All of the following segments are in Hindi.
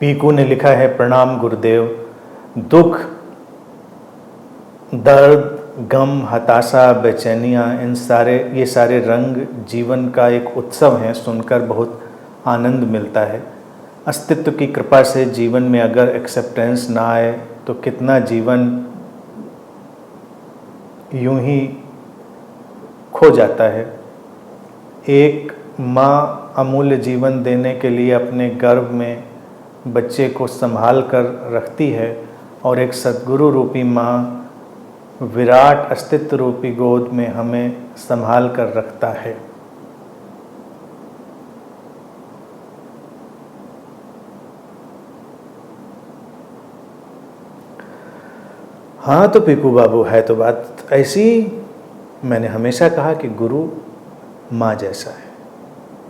पीकू ने लिखा है, प्रणाम गुरुदेव। दुख, दर्द, गम, हताशा, बेचैनियाँ, ये सारे रंग जीवन का एक उत्सव हैं। सुनकर बहुत आनंद मिलता है। अस्तित्व की कृपा से जीवन में अगर एक्सेप्टेंस ना आए तो कितना जीवन यूं ही खो जाता है। एक माँ अमूल्य जीवन देने के लिए अपने गर्भ में बच्चे को संभाल कर रखती है और एक सद्गुरु रूपी माँ विराट अस्तित्व रूपी गोद में हमें संभाल कर रखता है। हाँ तो पीकू बाबू, है तो बात ऐसी। मैंने हमेशा कहा कि गुरु माँ जैसा है,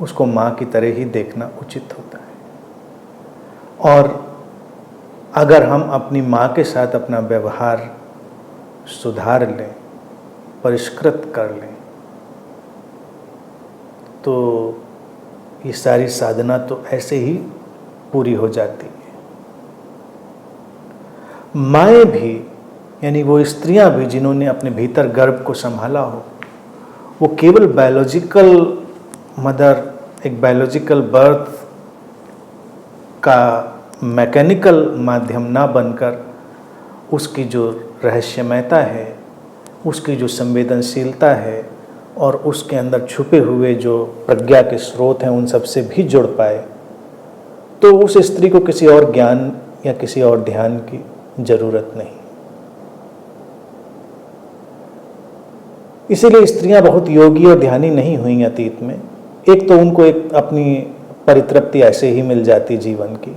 उसको माँ की तरह ही देखना उचित होता है। और अगर हम अपनी माँ के साथ अपना व्यवहार सुधार लें, परिष्कृत कर लें, तो ये सारी साधना तो ऐसे ही पूरी हो जाती है। माएँ भी, यानी वो स्त्रियां भी जिन्होंने अपने भीतर गर्भ को संभाला हो, वो केवल बायोलॉजिकल मदर, एक बायोलॉजिकल बर्थ का मैकेनिकल माध्यम ना बनकर उसकी जो रहस्यमयता है, उसकी जो संवेदनशीलता है और उसके अंदर छुपे हुए जो प्रज्ञा के स्रोत हैं, उन सब से भी जुड़ पाए, तो उस स्त्री को किसी और ज्ञान या किसी और ध्यान की जरूरत नहीं। इसीलिए स्त्रियां बहुत योगी और ध्यानी नहीं हुई अतीत में। एक तो उनको एक अपनी परितृप्ति ऐसे ही मिल जाती जीवन की,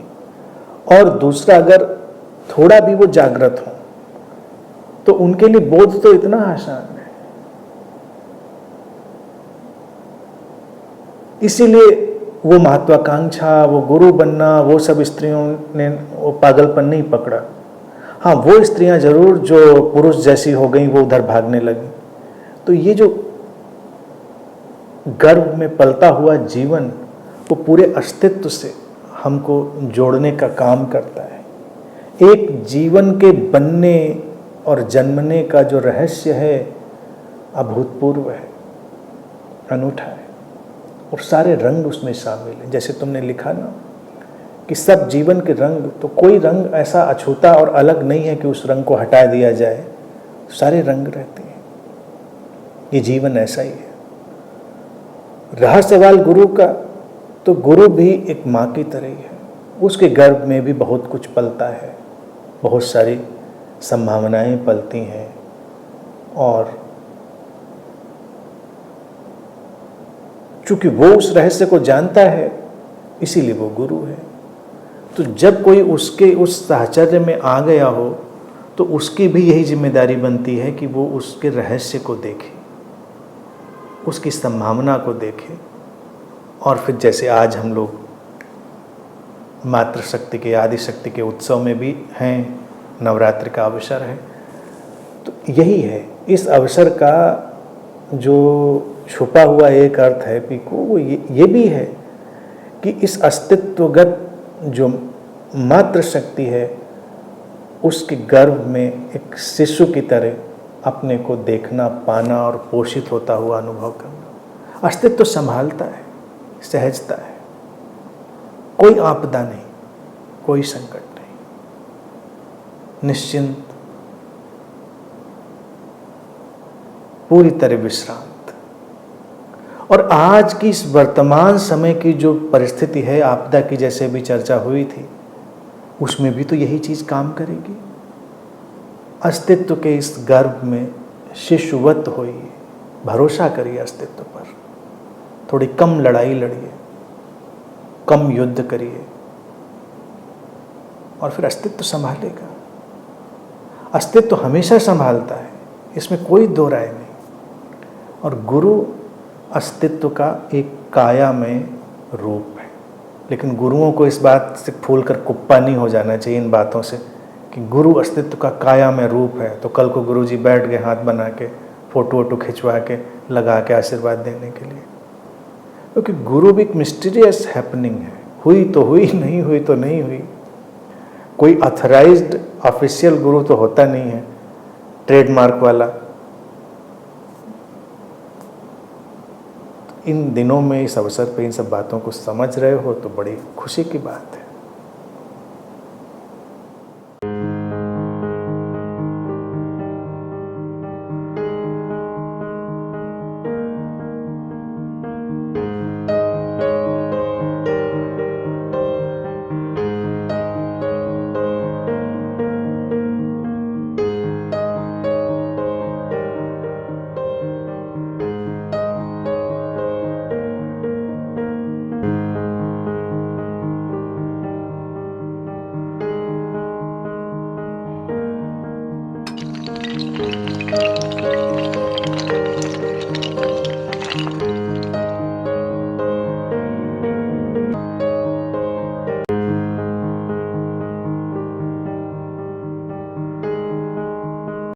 और दूसरा अगर थोड़ा भी वो जागृत हो तो उनके लिए बोध तो इतना आसान है। इसीलिए वो महत्वाकांक्षा, वो गुरु बनना, वो सब स्त्रियों ने वो पागलपन नहीं पकड़ा। हाँ, वो स्त्रियां जरूर जो पुरुष जैसी हो गई वो उधर भागने लगी। तो ये जो गर्भ में पलता हुआ जीवन, वो पूरे अस्तित्व से हमको जोड़ने का काम करता है। एक जीवन के बनने और जन्मने का जो रहस्य है, अभूतपूर्व है, अनूठा है, और सारे रंग उसमें शामिल हैं। जैसे तुमने लिखा ना कि सब जीवन के रंग, तो कोई रंग ऐसा अछूता और अलग नहीं है कि उस रंग को हटा दिया जाए, सारे रंग रहते हैं। ये जीवन ऐसा ही है। रहा सवाल गुरु का, तो गुरु भी एक माँ की तरह ही है। उसके गर्भ में भी बहुत कुछ पलता है, बहुत सारी संभावनाएं पलती हैं, और चूंकि वो उस रहस्य को जानता है, इसीलिए वो गुरु है। तो जब कोई उसके उस साहचर्य में आ गया हो, तो उसकी भी यही जिम्मेदारी बनती है कि वो उसके रहस्य को देखे, उसकी संभावना को देखे। और फिर जैसे आज हम लोग मातृशक्ति के, आदि शक्ति के उत्सव में भी हैं, नवरात्रि का अवसर है, तो यही है। इस अवसर का जो छुपा हुआ एक अर्थ है पीकू, वो ये भी है कि इस अस्तित्वगत जो मातृशक्ति है, उसके गर्भ में एक शिशु की तरह अपने को देखना, पाना और पोषित होता हुआ अनुभव करना। अस्तित्व संभालता है, सहजता है, कोई आपदा नहीं, कोई संकट नहीं, निश्चिंत, पूरी तरह विश्रांत। और आज की इस वर्तमान समय की जो परिस्थिति है, आपदा की जैसे भी चर्चा हुई थी, उसमें भी तो यही चीज काम करेगी। अस्तित्व के इस गर्भ में शिशुवत होइए, भरोसा करिए अस्तित्व पर, थोड़ी कम लड़ाई लड़िए, कम युद्ध करिए, और फिर अस्तित्व संभालेगा। अस्तित्व हमेशा संभालता है, इसमें कोई दो राय नहीं। और गुरु अस्तित्व का एक काया में रूप है। लेकिन गुरुओं को इस बात से फूल कर कुप्पा नहीं हो जाना चाहिए इन बातों से कि गुरु अस्तित्व का काया में रूप है, तो कल को गुरुजी बैठ गए हाथ बना के, फोटो वोटो खिंचवा के, लगा के आशीर्वाद देने के लिए। क्योंकि गुरु भी एक मिस्टीरियस हैपनिंग है। हुई तो हुई, नहीं हुई तो नहीं हुई, कोई ऑथराइज्ड ऑफिशियल गुरु तो होता नहीं है ट्रेडमार्क वाला। इन दिनों में इस अवसर पे इन सब बातों को समझ रहे हो तो बड़ी खुशी की बात है।